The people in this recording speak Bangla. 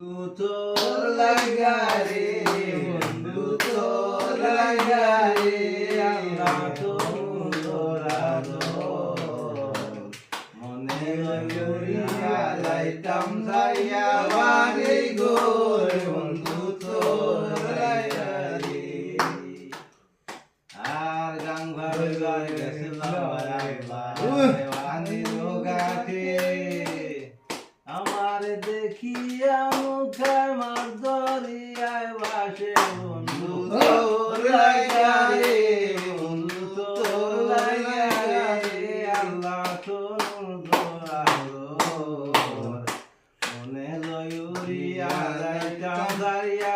তোর লাগা রে বন্ধু তোর লাগা রে আল্লাহ তোরা মনে লইয়া লাইতাম সাইয়া বাড়ি গোর বন্ধু তোর লাগা রে আর গান ভাবে গায়ে গেছিলাম গাছে আমার দেখিয়া মুখার মার দরিয়ায় বাসে বন্ধু তোর লাগা রে বন্ধু তোর লাগা রে আল্লাহ তোর মনে লইয়া যাইতাম দাঁড়িয়া